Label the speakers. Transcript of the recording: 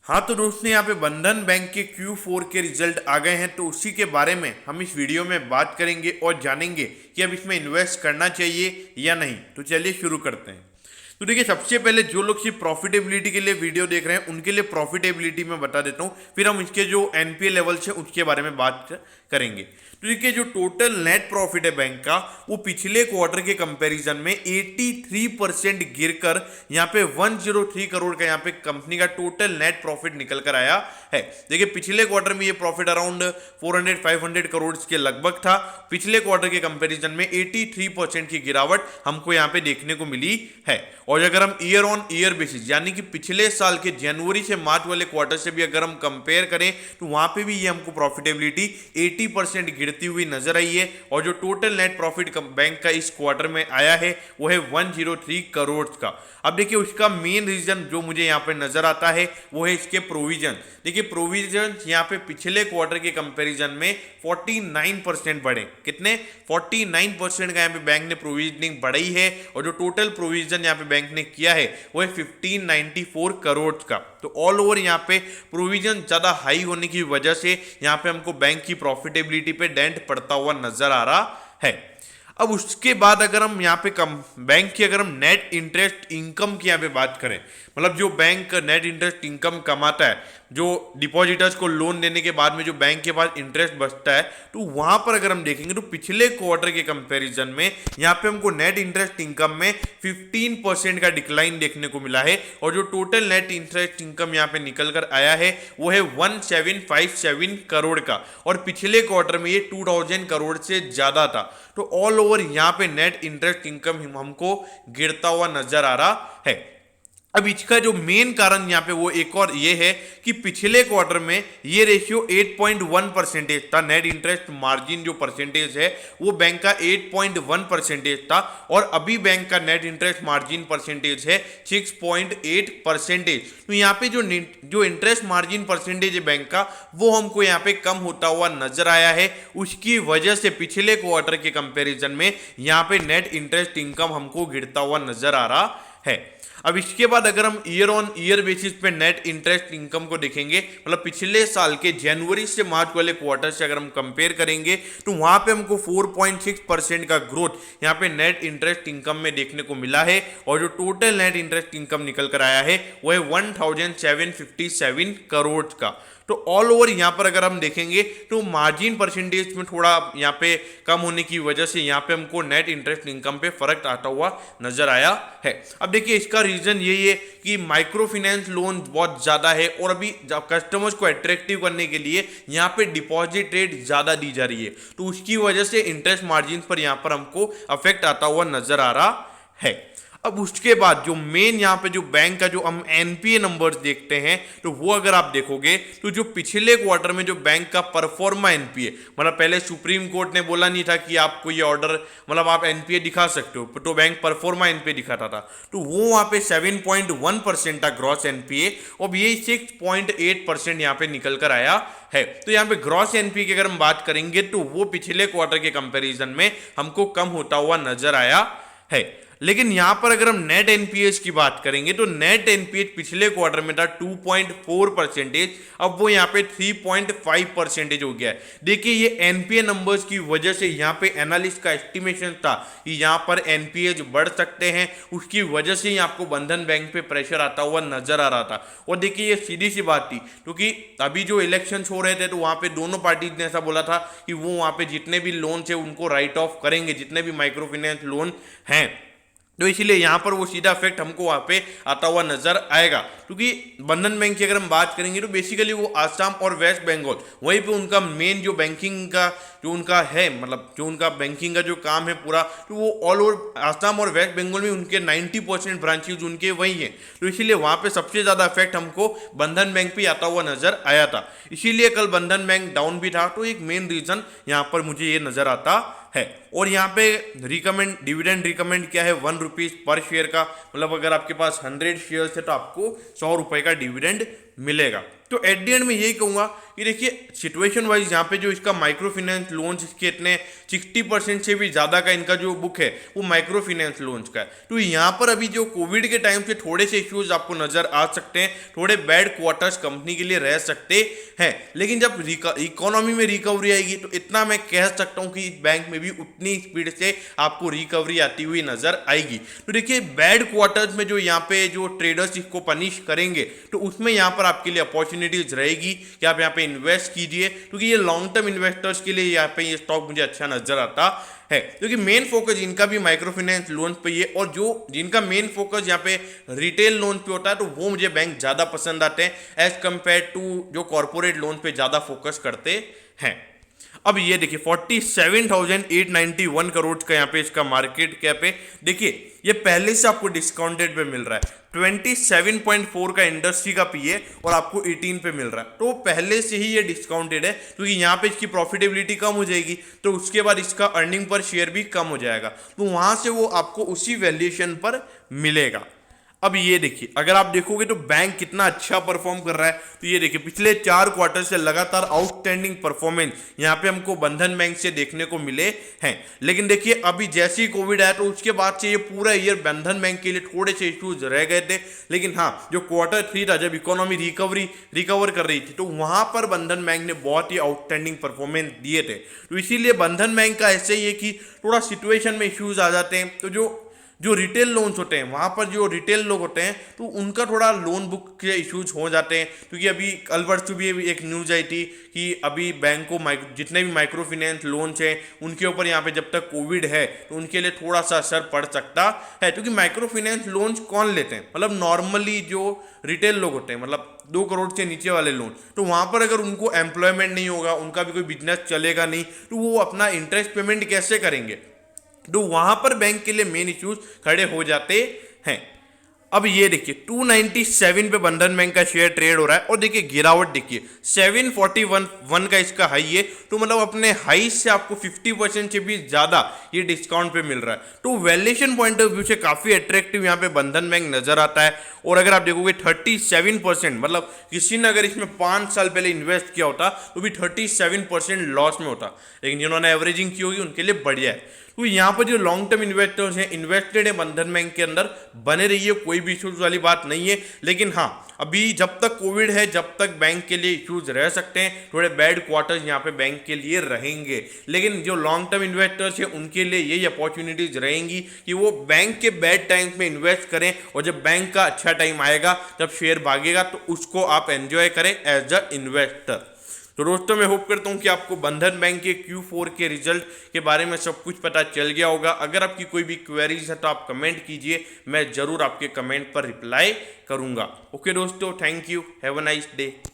Speaker 1: हाँ तो दोस्तों, यहाँ पे बंधन बैंक के Q4 के रिजल्ट आ गए हैं, तो उसी के बारे में हम इस वीडियो में बात करेंगे और जानेंगे कि अब इसमें इन्वेस्ट करना चाहिए या नहीं। तो चलिए शुरू करते हैं। तो देखिए, सबसे पहले जो लोग सिर्फ प्रॉफिटेबिलिटी के लिए वीडियो देख रहे हैं उनके लिए प्रॉफिटेबिलिटी में बता देता हूँ, फिर हम इसके जो एनपीए लेवल्स हैं उसके बारे में बात करेंगे। तो देखिए, जो टोटल नेट प्रॉफिट है बैंक का, वो पिछले क्वार्टर के कंपैरिजन में 83% गिरकर यहाँ पे 103 करोड़ का यहाँ पे कंपनी का टोटल नेट प्रॉफिट निकल कर आया है। देखिए, पिछले क्वार्टर में ये प्रॉफिट अराउंड 400-500 करोड़ के लगभग था। पिछले क्वार्टर के कंपैरिजन में 83% की गिरावट हमको यहाँ पे देखने को मिली है। और अगर हम ईयर ऑन ईयर बेसिस यानी कि पिछले साल के जनवरी से मार्च वाले क्वार्टर से भी अगर हम कंपेयर करें तो वहां पे भी ये हमको प्रॉफिटेबिलिटी 80% गिरती हुई नजर आई है। और जो टोटल नेट प्रॉफिट बैंक का इस क्वार्टर में आया है वो है 103 करोड़ का। अब देखिए, उसका मेन रीजन जो मुझे यहाँ पे नजर आता है वो है इसके प्रोविजन। देखिए, प्रोविजन यहाँ पे पिछले क्वार्टर के कंपैरिजन में 49% बढ़े। कितने? 49% का यहाँ पे बैंक ने प्रोविजनिंग बढ़ाई है। और जो टोटल प्रोविजन यहाँ पे बैंक ने किया है वो है 1594 करोड़ का। तो ऑल ओवर यहाँ पे प्रोविजन ज्यादा हाई होने की वजह से यहाँ पे हमको बैंक की प्रॉफिटेबिलिटी पे डेंट पड़ता हुआ नजर आ रहा है। अब उसके बाद अगर हम यहाँ पे बैंक की अगर हम नेट इंटरेस्ट इनकम की यहाँ पे बात करें, मतलब जो बैंक नेट इंटरेस्ट इनकम कमाता है, जो डिपॉजिटर्स को लोन देने के बाद में जो बैंक के पास इंटरेस्ट बचता है, तो वहां पर अगर हम देखेंगे तो पिछले क्वार्टर के कंपैरिजन में यहाँ पे हमको नेट इंटरेस्ट इनकम में 15% का डिक्लाइन देखने को मिला है। और जो टोटल नेट इंटरेस्ट इनकम यहाँ पे निकल कर आया है वो है 1757 करोड़ का। और पिछले क्वार्टर में ये 2000 करोड़ से ज्यादा था। तो ऑल ओवर यहाँ पे नेट इंटरेस्ट इनकम हमको गिरता हुआ नजर आ रहा है। अब इसका जो मेन कारण यहाँ पे वो एक और ये है कि पिछले क्वार्टर में ये रेशियो 8.1% था। नेट इंटरेस्ट मार्जिन जो परसेंटेज है वो बैंक का 8.1% था। और अभी बैंक का नेट इंटरेस्ट मार्जिन परसेंटेज है 6.8%। तो यहाँ पे जो इंटरेस्ट मार्जिन परसेंटेज है बैंक का वो हमको यहाँ पे कम होता हुआ नजर आया है। उसकी वजह से पिछले क्वार्टर के कंपेरिजन में यहाँ पे नेट इंटरेस्ट इनकम हमको गिरता हुआ नजर आ रहा है। अब इसके बाद अगर हम ईयर ऑन ईयर बेसिस पे नेट इंटरेस्ट इनकम को देखेंगे, मतलब पिछले साल के जनवरी से मार्च वाले क्वार्टर से अगर हम कंपेयर करेंगे तो वहां पे हमको 4.6% का ग्रोथ यहाँ पे नेट इंटरेस्ट इनकम में देखने को मिला है। और जो टोटल नेट इंटरेस्ट इनकम निकल कर आया है वो है 1757 करोड़ का। तो ऑल ओवर यहाँ पर अगर हम देखेंगे तो मार्जिन परसेंटेज में थोड़ा यहाँ पे कम होने की वजह से यहाँ पे हमको नेट इंटरेस्ट इनकम पे फर्क आता हुआ नजर आया है। अब देखिए, इसका रीजन यही है कि माइक्रो फाइनेंस लोन बहुत ज्यादा है और अभी कस्टमर्स को अट्रैक्टिव करने के लिए यहाँ पे डिपॉजिट रेट ज्यादा दी जा रही है, तो उसकी वजह से इंटरेस्ट मार्जिन पर यहाँ पर हमको अफेक्ट आता हुआ नजर आ रहा है। अब उसके बाद जो मेन यहाँ पे जो बैंक का जो हम एनपीए नंबर्स देखते हैं तो वो अगर आप देखोगे तो जो पिछले क्वार्टर में जो बैंक का परफॉर्मा एनपीए, मतलब पहले सुप्रीम कोर्ट ने बोला नहीं था कि आपको ये ऑर्डर मतलब आप एनपीए दिखा सकते हो, तो बैंक परफॉर्मा एनपीए दिखाता था, तो वो वहाँ पे 7.1% था ग्रॉस एनपीए। और ये 6.8% यहाँ पे निकल कर आया है। तो यहाँ पे ग्रॉस एनपीए की अगर हम बात करेंगे तो वो पिछले क्वार्टर के कंपेरिजन में हमको कम होता हुआ नजर आया है। लेकिन यहां पर अगर हम नेट एनपीएस की बात करेंगे तो नेट एनपीएस पिछले क्वार्टर में था 2.4%, अब वो यहाँ पे 3.5% हो गया है। देखिए, ये एनपीए नंबर्स की वजह से यहाँ पे एनालिस्ट का एस्टिमेशन था कि यहाँ पर एनपीएस बढ़ सकते हैं, उसकी वजह से ही आपको बंधन बैंक पे प्रेशर आता हुआ नजर आ रहा था। और देखिए, ये सीधी सी बात थी क्योंकि अभी जो इलेक्शन हो रहे थे तो वहां पे दोनों पार्टीज ने ऐसा बोला था कि वो वहां पे जितने भी लोन थे उनको राइट ऑफ करेंगे, जितने भी माइक्रो फाइनेंस लोन हैं। तो इसीलिए यहाँ पर वो सीधा इफेक्ट हमको वहाँ पे आता हुआ नजर आएगा। क्योंकि बंधन बैंक की अगर हम बात करेंगे तो बेसिकली वो आसाम और वेस्ट बंगाल वहीं पे उनका मेन जो बैंकिंग का जो उनका है, मतलब जो उनका बैंकिंग का जो काम है पूरा, तो वो ऑल ओवर आसाम और वेस्ट बंगाल में उनके 90% ब्रांचेज उनके वही हैं। तो इसीलिए वहाँ पे सबसे ज़्यादा इफेक्ट हमको बंधन बैंक पे आता हुआ नजर आया था। इसीलिए कल बंधन बैंक डाउन भी था। तो एक मेन रीजन यहाँ पर मुझे ये नजर आता है। और यहाँ पे डिविडेंड रिकमेंड किया है 1 रुपीज पर शेयर का, मतलब अगर आपके पास 100 शेयर है तो आपको 100 रुपए का डिविडेंड मिलेगा। तो एट द एंड में यही कहूँगा कि देखिए सिचुएशन वाइज यहाँ पे जो इसका माइक्रो फाइनेंस लोन्स इसके इतने 60% से भी ज़्यादा का इनका जो बुक है वो माइक्रो फाइनेंस लोन्स का है। तो यहाँ पर अभी जो कोविड के टाइम से थोड़े से इश्यूज आपको नजर आ सकते हैं, थोड़े बैड क्वार्टर्स कंपनी के लिए रह सकते हैं, लेकिन जब इकोनॉमी में रिकवरी आएगी तो इतना मैं कह सकता हूँ कि इस बैंक में भी उतनी स्पीड से आपको रिकवरी आती हुई नजर आएगी। तो देखिए बैड क्वार्टर्स में जो यहाँ पे जो ट्रेडर्स इसको पनिश करेंगे तो उसमें यहाँ पर आपके लिए अपॉर्चुनिटीज रहेगी कि आप यहाँ पे इन्वेस्ट कीजिए, क्योंकि ये लॉन्ग टर्म इन्वेस्टर्स के लिए यहाँ पे ये स्टॉक मुझे अच्छा नजर आता है, क्योंकि मेन फोकस इनका भी माइक्रो फाइनेंस लोन पे है और जो जिनका मेन फोकस यहाँ पे रिटेल लोन पे होता है तो वो मुझे बैंक ज्यादा पसंद आते हैं एज कंपेयर टू जो कॉर्पोरेट लोन पे ज्यादा फोकस करते हैं। अब ये देखिए 47,891 करोड़ का यहाँ पे इसका मार्केट कैप है। देखिए ये पहले से आपको डिस्काउंटेड पे मिल रहा है, 27.4 का इंडस्ट्री का पीए और आपको 18 पे मिल रहा है, तो पहले से ही ये डिस्काउंटेड है क्योंकि यहाँ पे इसकी प्रॉफिटेबिलिटी कम हो जाएगी तो उसके बाद इसका अर्निंग पर शेयर भी कम हो जाएगा, तो वहां से वो आपको उसी वैल्यूएशन पर मिलेगा। अब ये देखिए अगर आप देखोगे तो बैंक कितना अच्छा परफॉर्म कर रहा है, तो ये देखिए पिछले 4 क्वार्टर से लगातार आउटस्टैंडिंग परफॉर्मेंस यहाँ पे हमको बंधन बैंक से देखने को मिले हैं। लेकिन देखिए अभी जैसे ही कोविड आया तो उसके बाद से ये पूरा ईयर बंधन बैंक के लिए थोड़े से इश्यूज रह गए थे, लेकिन हाँ जो Q3 था जब इकोनॉमी रिकवर कर रही थी तो वहां पर बंधन बैंक ने बहुत ही आउटस्टैंडिंग परफॉर्मेंस दिए थे। तो इसीलिए बंधन बैंक का ऐसे ही है कि थोड़ा सिचुएशन में इश्यूज आ जाते हैं, तो जो रिटेल लोन्स होते हैं वहाँ पर जो रिटेल लोग होते हैं तो उनका थोड़ा लोन बुक के इश्यूज हो जाते हैं, क्योंकि अभी कल परसों भी एक न्यूज़ आई थी कि अभी बैंक को जितने भी माइक्रो फाइनेंस लोन्स हैं उनके ऊपर यहाँ पे जब तक कोविड है तो उनके लिए थोड़ा सा असर पड़ सकता है, क्योंकि माइक्रो फाइनेंस लोन्स कौन लेते हैं, मतलब नॉर्मली जो रिटेल लोग होते हैं, मतलब 2 करोड़ से नीचे वाले लोन, तो वहाँ पर अगर उनको एम्प्लॉयमेंट नहीं होगा, उनका भी कोई बिजनेस चलेगा नहीं, तो वो अपना इंटरेस्ट पेमेंट कैसे करेंगे, तो वहां पर बैंक के लिए मेन इश्यूज खड़े हो जाते हैं। अब ये देखिए 297 पे बंधन बैंक का शेयर ट्रेड हो रहा है और देखिए गिरावट देखिए 741 का इसका हाई है, तो मतलब अपने हाई से आपको 50% से भी ज्यादा ये डिस्काउंट पे मिल रहा है, तो वैल्यूएशन पॉइंट ऑफ व्यू से काफी अट्रैक्टिव यहाँ पे बंधन बैंक नजर आता है। और अगर आप देखोगे 37%, मतलब किसी ने अगर इसमें 5 साल पहले इन्वेस्ट किया होता तो भी 37% लॉस में होता, लेकिन जिन्होंने एवरेजिंग की होगी उनके लिए बढ़िया है। तो यहाँ पर जो लॉन्ग टर्म इन्वेस्टर्स हैं इन्वेस्टेड है बंधन बैंक के अंदर, बने रहिए, कोई भी इश्यूज वाली बात नहीं है, लेकिन हाँ अभी जब तक कोविड है जब तक बैंक के लिए इश्यूज रह सकते हैं, थोड़े बैड क्वार्टर्स यहाँ पे बैंक के लिए रहेंगे, लेकिन जो लॉन्ग टर्म इन्वेस्टर्स हैं उनके लिए यही अपॉर्चुनिटीज रहेंगी कि वो बैंक के बैड टाइम्स में इन्वेस्ट करें और जब बैंक का अच्छा टाइम आएगा जब शेयर भागेगा तो उसको आप एंजॉय करें एज अ इन्वेस्टर। तो दोस्तों मैं होप करता हूं कि आपको बंधन बैंक के Q4 के रिजल्ट के बारे में सब कुछ पता चल गया होगा। अगर आपकी कोई भी क्वेरीज है तो आप कमेंट कीजिए, मैं जरूर आपके कमेंट पर रिप्लाई करूंगा। ओके दोस्तों, thank you, have a nice day.